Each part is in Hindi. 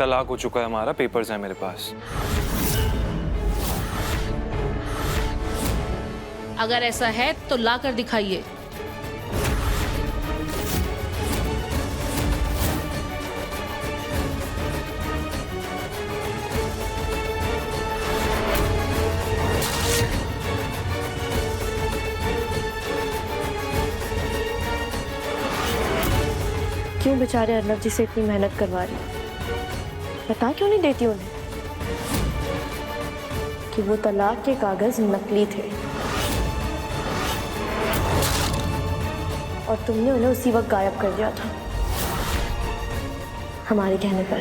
तलाक हो चुका है हमारा, पेपर्स हैं मेरे पास। अगर ऐसा है तो ला कर दिखाइए। क्यों बेचारे अर्नव जी से इतनी मेहनत करवा रही? बता क्यों नहीं देती उन्हें कि वो तलाक के कागज नकली थे और तुमने उन्हें उसी वक्त गायब कर दिया था हमारे कहने पर।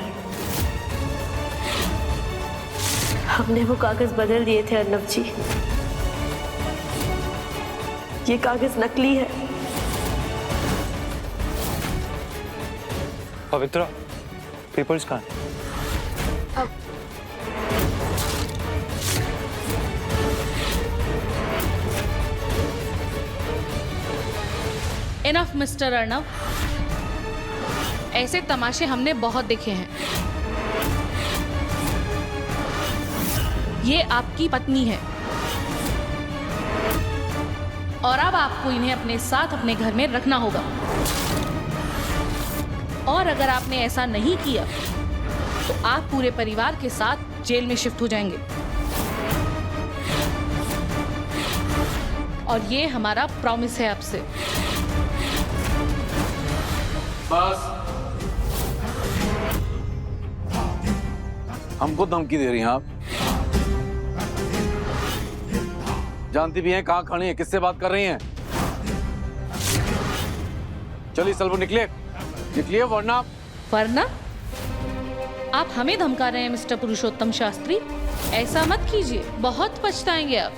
हमने वो कागज बदल दिए थे अर्नव जी। ये कागज नकली है। पवित्रा, पेपर्स कहाँ हैं? इनफ मिस्टर अर्नव, ऐसे तमाशे हमने बहुत देखे हैं। ये आपकी पत्नी है और अब आपको इन्हें अपने साथ अपने घर में रखना होगा। और अगर आपने ऐसा नहीं किया तो आप पूरे परिवार के साथ जेल में शिफ्ट हो जाएंगे। और ये हमारा प्रॉमिस है आपसे। बस, हमको धमकी दे रही हैं आप? जानती भी हैं कहाँ खड़ी हैं, किससे बात कर रही हैं? चलिए सलवो, निकलिए निकलिए, वरना आप हमें धमका रहे हैं मिस्टर पुरुषोत्तम शास्त्री। ऐसा मत कीजिए, बहुत पछताएंगे आप।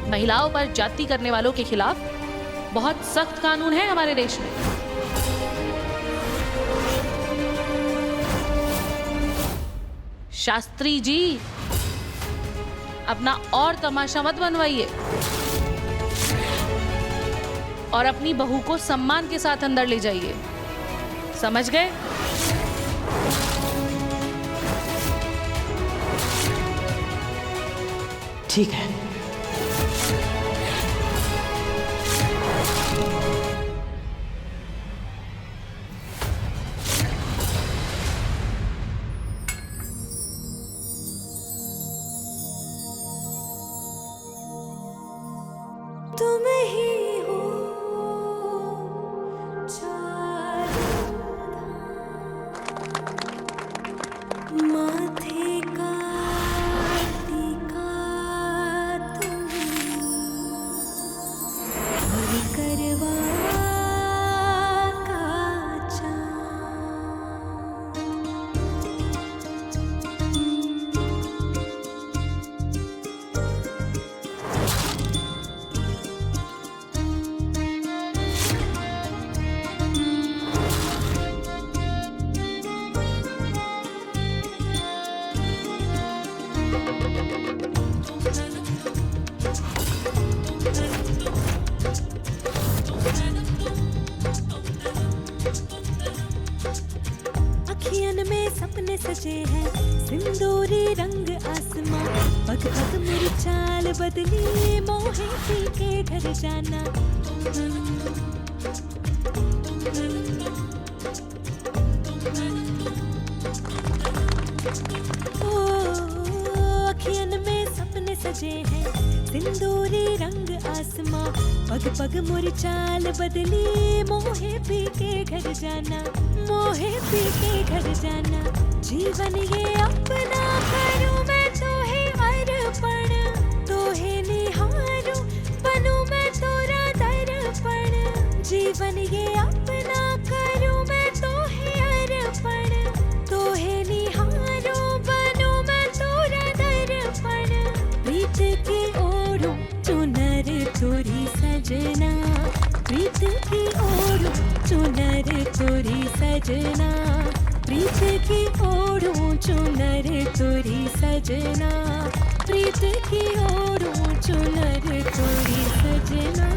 महिलाओं पर जाति करने वालों के खिलाफ बहुत सख्त कानून है हमारे देश में। शास्त्री जी, अपना और तमाशा मत बनवाइए और अपनी बहू को सम्मान के साथ अंदर ले जाइए। समझ गए? ठीक है। तुम ही हो माथे का टीका तुम और करवा का अखियन में सपने सजे हैं, सिंदूरी रंग आसमां, पग पग मेरी चाल बदली, मोहे पी के घर जाना। अखियन में सपने सजे हैं, सिंदूरी रंग आसमां, पग पग मोरी चाल बदली, मोहे पी के घर जाना, मोहे पी के घर जाना। जीवन ये अपना करूं मैं तोहे अर्पण, तोहे निहारूं बनूं मैं तोरा दर्पण। जीवन ये अपना करूं मैं तोहे अर्पण, तोहे निहारूं बनूं मैं तोरा दर्पण। प्रीत की ओढ़ूं चुनर तोरी सजना, प्रीत की ओढ़ूं चुनर तोरी सजना, प्रीत की ओढ़ूं चुनर तोरी सजना, प्रीत की ओढ़ूं चुनर तोरी सजना।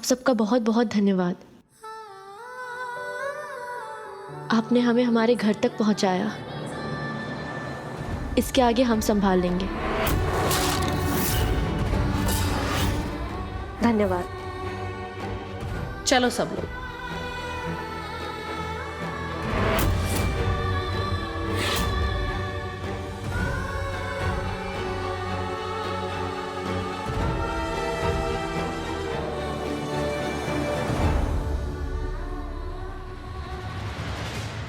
सबका बहुत बहुत धन्यवाद। आपने हमें हमारे घर तक पहुंचाया। इसके आगे हम संभाल लेंगे। धन्यवाद। चलो सब लोग।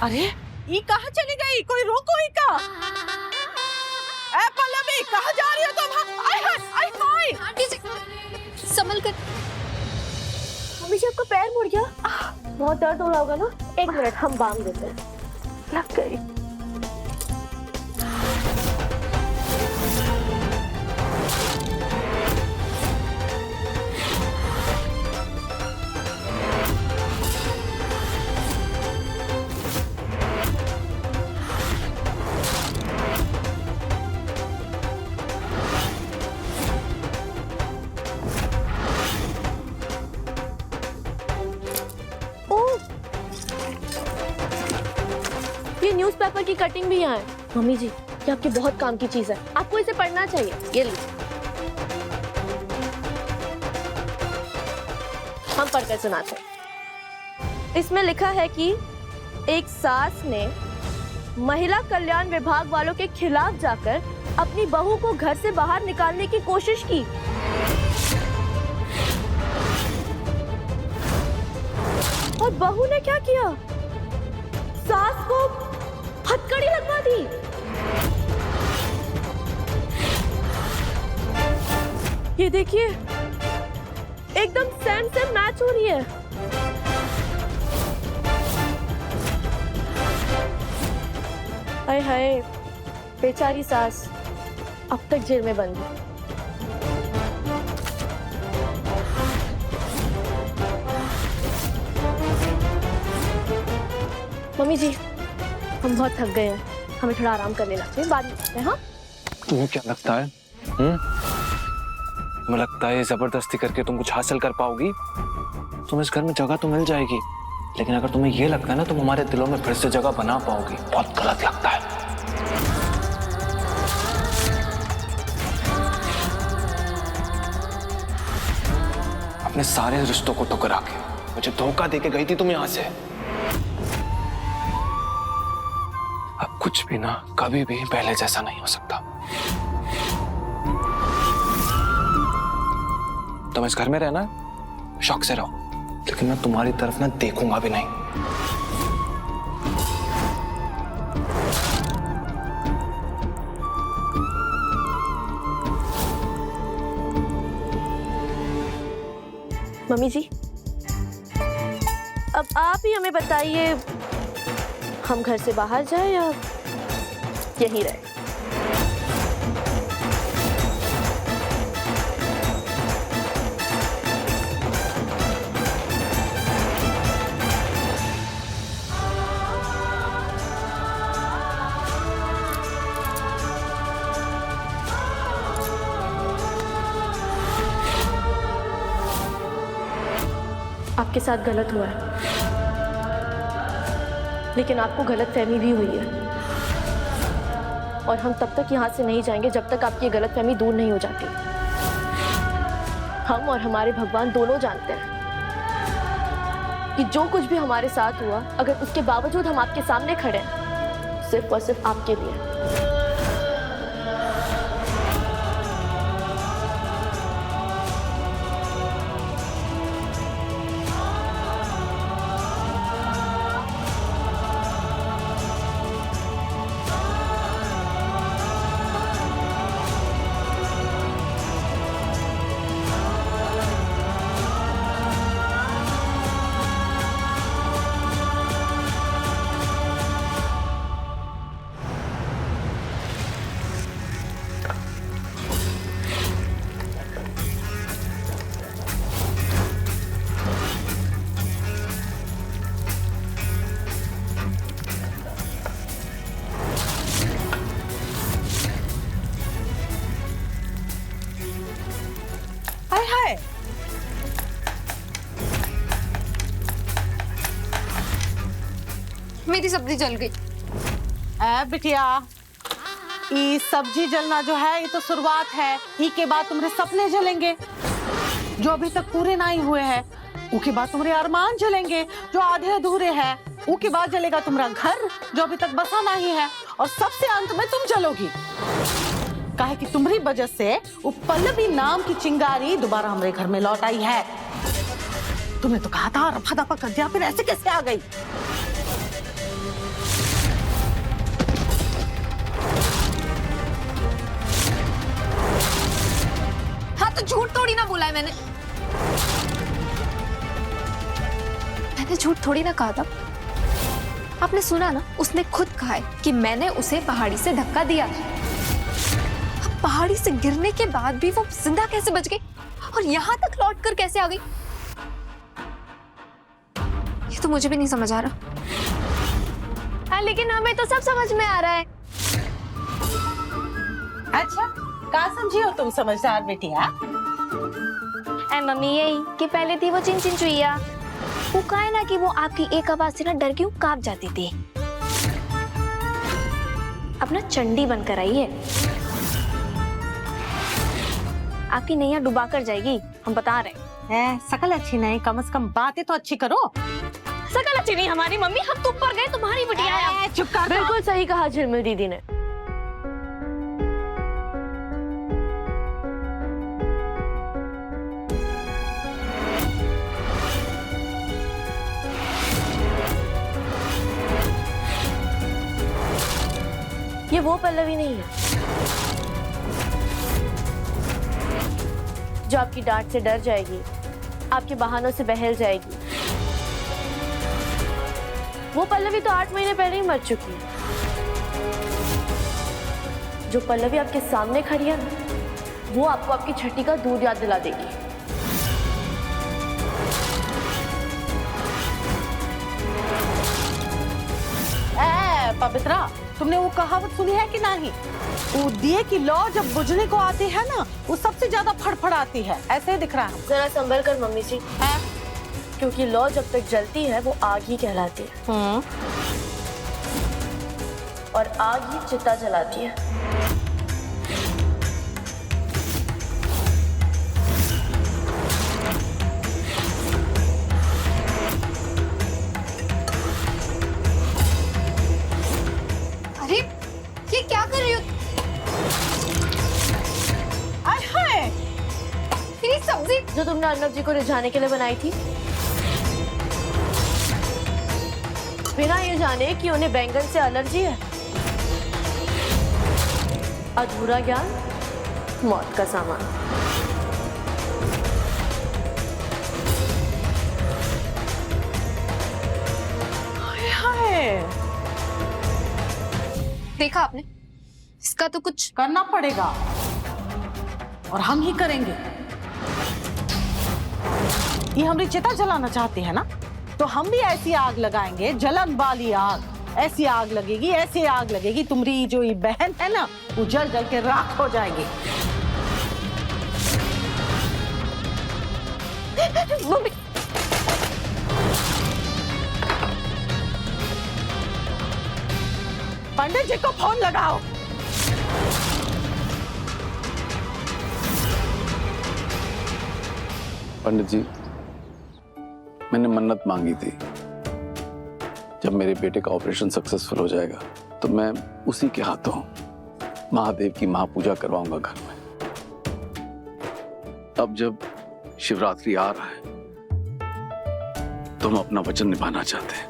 अरे ये कहाँ चली गई? कोई रोको ही का? ए पल्लवी, कहाँ जा रही हो तुम? आई हाय आंटी जी, संभल कर। मम्मी जी, आपका पैर मुड़ गया। बहुत दर्द हो रहा होगा ना? 1 मिनट, हम बांध देते हैं। लग गई। ये न्यूज़पेपर की कटिंग भी यहाँ है। मम्मी जी, ये आपके बहुत काम की चीज है, आपको इसे पढ़ना चाहिए। ये लीजिए, हम पढ़कर सुनाते हैं। इसमें लिखा है कि एक सास ने महिला कल्याण विभाग वालों के खिलाफ जाकर अपनी बहू को घर से बाहर निकालने की कोशिश की। और बहू ने क्या किया? सास को हथकड़ी लगवा दी। ये देखिए, एकदम सेम सेम मैच हो रही है। हाय हाय, बेचारी सास अब तक जेल में बंद है। मम्मी जी, हम बहुत थक गए हैं, हमें थोड़ा आराम कर लेना चाहिए, बाद में करते हैं। हाँ, तुम्हें क्या लगता है? तुम्हें लगता है जबरदस्ती करके तुम कुछ हासिल कर पाओगी? तुम्हें इस घर में जगह तो मिल जाएगी, लेकिन अगर तुम्हें ये लगता है ना तुम हमारे दिलों में फिर से जगह बना पाओगी, बहुत गलत लगता है। अपने सारे रिश्तों को ठुकरा के मुझे धोखा देके गई थी तुम यहां से। अब कुछ भी ना कभी भी पहले जैसा नहीं हो सकता। तुम इस घर में रहना, शौक से रहो, लेकिन मैं तुम्हारी तरफ ना देखूंगा भी नहीं। मम्मी जी, अब आप ही हमें बताइए, हम घर से बाहर जाए या यहीं रहे? आपके साथ गलत हुआ है, लेकिन आपको गलतफहमी भी हुई है, और हम तब तक यहाँ से नहीं जाएंगे जब तक आपकी गलतफहमी दूर नहीं हो जाती। हम और हमारे भगवान दोनों जानते हैं कि जो कुछ भी हमारे साथ हुआ, अगर उसके बावजूद हम आपके सामने खड़े हैं, सिर्फ और सिर्फ आपके लिए। मेरी सब्जी जल गई। ए बिटिया, ये सब्जी जलना जो है ये तो शुरुआत है, ही के बाद तुम्हारे सपने जलेंगे जो अभी तक पूरे नहीं हुए हैं। उसके बाद तुम्हारे अरमान जलेंगे जो आधे अधूरे हैं। उसके बाद जलेगा तुम्हारा घर जो अभी तक बसा नहीं है, और सबसे अंत में तुम जलोगी। काहे कि तुम्हारी वजह से वो पल्लवी नाम की चिंगारी दोबारा हमारे घर में लौट आई है। तुमने तो कहा था रफा दफा कर दिया, फिर ऐसे कैसे आ गई? हाँ तो झूठ थोड़ी ना बोला है मैंने झूठ थोड़ी ना कहा था। आपने सुना ना, उसने खुद कहा है कि मैंने उसे पहाड़ी से धक्का दिया था। अब पहाड़ी से गिरने के बाद भी वो जिंदा कैसे बच गई और यहाँ तक लौट कर कैसे आ गई, ये तो मुझे भी नहीं समझ आ रहा। हाँ, लेकिन हमें तो सब समझ में आ रहा है। अच्छा, कहा समझी हो तुम समझदार बेटिया? मम्मी यही कि पहले थी वो चिन चिन चुईया, वो कहा है ना कि वो आपकी एक आवाज से ना डर के कांप जाती थी। अपना चंडी बनकर आई है, आपकी नैया डुबा कर जाएगी, हम बता रहे हैं। शकल अच्छी नहीं, कम से कम बातें तो अच्छी करो। शकल अच्छी नहीं हमारी मम्मी, हम तुम पर गए, तुम्हारी बिटिया है। चुप कर। बिल्कुल सही कहा झिलमिल दीदी ने। ये वो पल्लवी नहीं है जो आपकी डांट से डर जाएगी, आपके बहानों से बहल जाएगी। वो पल्लवी तो 8 महीने पहले ही मर चुकी है। जो पल्लवी आपके सामने खड़ी है ना, वो आपको आपकी छठी का दूध याद दिला देगी। पवित्रा, तुमने वो कहावत सुनी है कि नहीं? वो दिए की लौ जब बुझने को आती है ना, वो सबसे ज्यादा फड़फड़ाती है। ऐसे ही दिख रहा है। जरा संभल कर मम्मी जी, क्योंकि लौ जब तक जलती है वो आग ही कहलाती है, और आग ही चिता जलाती है। अरे ये क्या कर रही हो? मेरी सब्जी जो तुमने अर्नब जी को रिझाने के लिए बनाई थी, बिना ये जाने कि उन्हें बैंगन से एलर्जी है। अधूरा ज्ञान मौत का सामान। देखा आपने, इसका तो कुछ करना पड़ेगा और हम ही करेंगे। ये हमारी चिता जलाना चाहते हैं ना, तो हम भी ऐसी आग लगाएंगे, जलन वाली आग। ऐसी आग लगेगी, ऐसी आग लगेगी, तुम्हारी जो ये बहन है ना, वो जल जल के राख हो जाएगी। मम्मी, पंडित जी को फोन लगाओ। पंडित जी, मैंने मन्नत मांगी थी, जब मेरे बेटे का ऑपरेशन सक्सेसफुल हो जाएगा तो मैं उसी के हाथों महादेव की महापूजा करवाऊंगा घर में। अब जब शिवरात्रि आ रहा है तो हम अपना वचन निभाना चाहते हैं।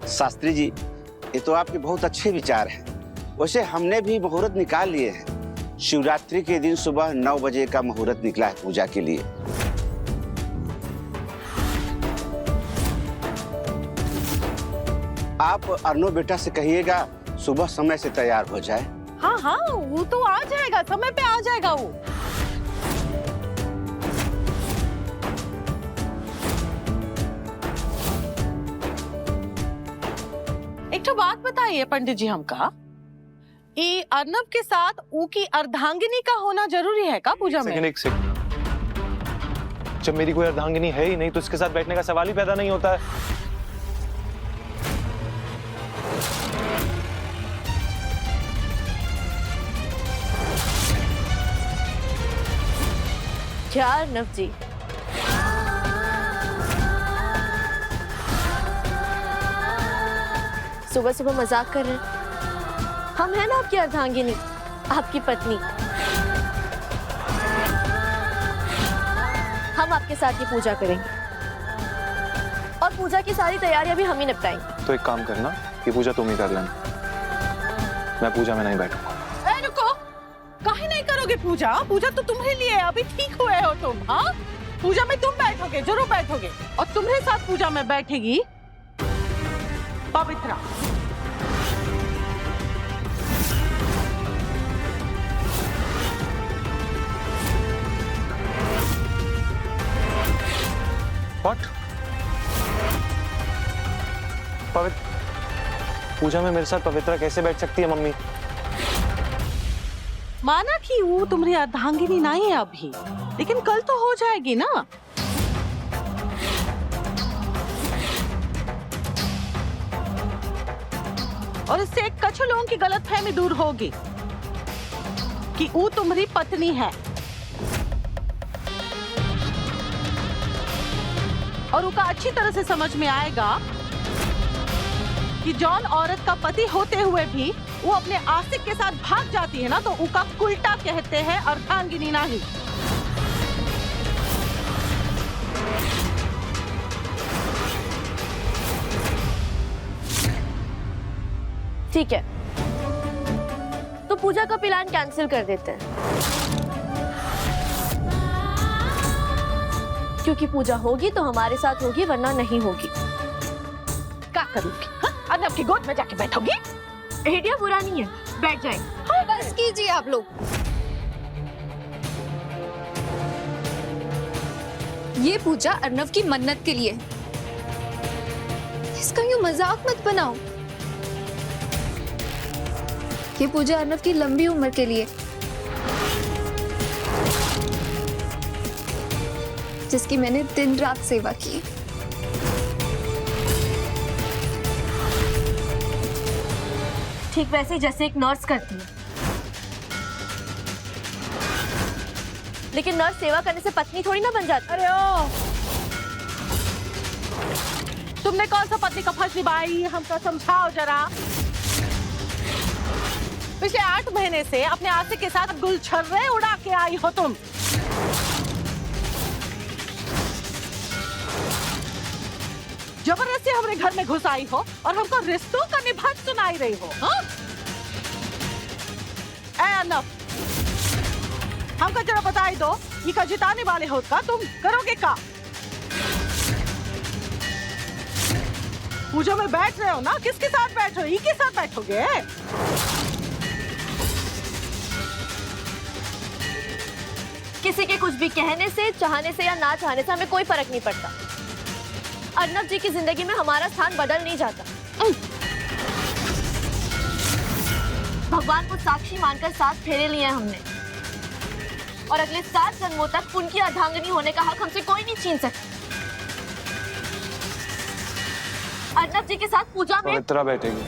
शास्त्री जी, ये तो आपके बहुत अच्छे विचार हैं। वैसे हमने भी मुहूर्त निकाल लिए हैं। शिवरात्रि के दिन सुबह 9 बजे का मुहूर्त निकला है पूजा के लिए। आप अर्नो बेटा से कहिएगा सुबह समय से तैयार हो जाए। हाँ हाँ, वो तो आ जाएगा, समय पे आ जाएगा वो। एक तो बात बताइए पंडित जी हमका, ये अर्नब के साथ ऊ की अर्धांगिनी का होना जरूरी है का पूजा में? एक सेकंड। जब मेरी कोई अर्धांगिनी है ही नहीं तो इसके साथ बैठने का सवाल ही पैदा नहीं होता है। क्या अर्नव जी, सुबह सुबह मजाक कर रहे हैं? हम हैं ना आपकी अर्धांगिनी, आपकी पत्नी। हम आपके साथ ये पूजा करेंगे और पूजा की सारी तैयारियां भी हम ही निपटाएंगे। तो एक काम करना, ये पूजा तुम ही कर लेना, मैं पूजा में नहीं बैठूंगा। रुको, काहे नहीं करोगे पूजा? पूजा तो तुम्हारे लिए है, अभी ठीक हुए हो तुम। हाँ, पूजा में तुम बैठोगे, जरूर बैठोगे। और तुम्हारे साथ पूजा में बैठेगी पवित्रा। What? पूजा में मेरे साथ पवित्रा कैसे बैठ सकती है मम्मी? माना कि वो तुम्हारी अर्धांगिनी नहीं है अभी, लेकिन कल तो हो जाएगी ना। और इससे कुछ लोगों की गलतफहमी दूर होगी कि वो तुम्हारी पत्नी है, और उनका अच्छी तरह से समझ में आएगा कि जॉन औरत का पति होते हुए भी वो अपने आशिक के साथ भाग जाती है ना, तो उनका उल्टा कहते हैं अर्धांगिनी नहीं। ठीक है, तो पूजा का प्लान कैंसिल कर देते हैं, क्योंकि पूजा होगी तो हमारे साथ होगी, वरना नहीं होगी। क्या करूंगी? अर्नव की गोद में जाके बैठोगी? आइडिया बुरा नहीं है, बैठ जाएंगे। बस कीजिए आप लोग। ये पूजा अर्नव की मन्नत के लिए है, इसका यूं मजाक मत बनाओ। ये पूजा अर्नव की लंबी उम्र के लिए, जिसकी मैंने दिन रात सेवा की। ठीक वैसे ही जैसे एक नर्स करती है, लेकिन नर्स सेवा करने से पत्नी थोड़ी ना बन जाती। अरे ओ, तुमने कौन सा पत्नी का फर्ज निभाई, हमको समझाओ जरा। पिछले 8 महीने से अपने आशिक के साथ गुलछर्रे उड़ा के आई हो तुम। जबरदस्ती हमारे घर में घुस आई हो और हमको रिश्तों का निभान सुनाई रही हो। हाँ? अर्नव, हमको जरा बताई दो, ये का जिताने वाले हो का तुम करोगे का? पूजा में बैठ रहे हो ना, किसके साथ बैठ रहे हो? के साथ बैठोगे? किसी के कुछ भी कहने से, चाहने से या ना चाहने से हमें कोई फर्क नहीं पड़ता। अर्नव जी की जिंदगी में हमारा स्थान बदल नहीं जाता। भगवान को साक्षी मानकर 7 फेरे लिए हैं हमने, और अगले 7 जन्मों तक उनकी अर्धांगिनी होने का हक हमसे कोई नहीं छीन सकता। अर्नव जी के साथ पूजा में पवित्रा बैठेगी।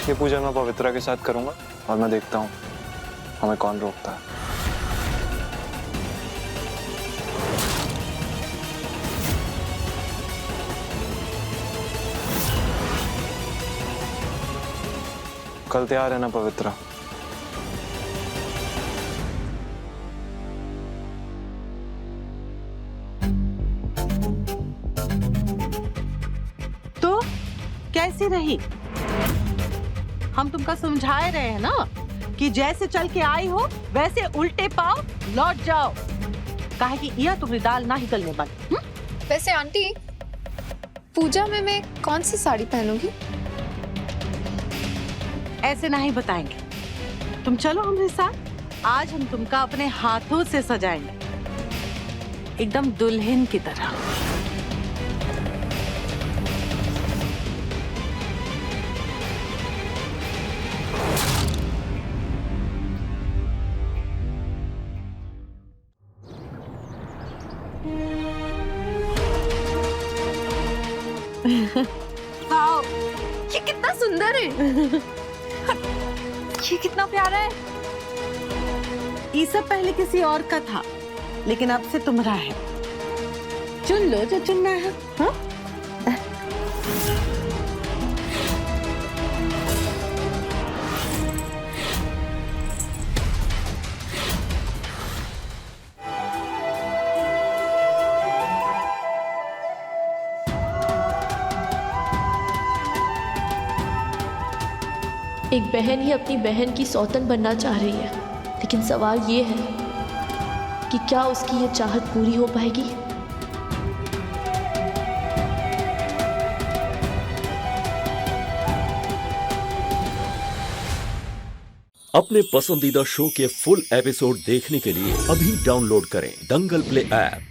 ये पूजा मैं पवित्रा के साथ करूंगा और मैं देखता हूँ हमें कौन रोकता है। कल तैयार है ना पवित्रा? तो कैसी रही? हम तुमको समझाए रहे हैं ना कि जैसे चल के आई हो वैसे उल्टे पाव लौट जाओ, काहे कि यह तुम्हारी दाल ना ही गलने बन। वैसे आंटी, पूजा में मैं कौन सी साड़ी पहनूंगी? ऐसे नहीं बताएंगे। तुम चलो हमारे साथ, आज हम तुमका अपने हाथों से सजाएंगे, एकदम दुल्हन की तरह। वाओ, ये कितना सुंदर है। ये कितना प्यारा है। ये सब पहले किसी और का था, लेकिन अब से तुम्हारा है। चुन लो जो चुनना है। हाँ? एक बहन ही अपनी बहन की सौतन बनना चाह रही है, लेकिन सवाल ये है कि क्या उसकी ये चाहत पूरी हो पाएगी? अपने पसंदीदा शो के फुल एपिसोड देखने के लिए अभी डाउनलोड करें दंगल प्ले ऐप।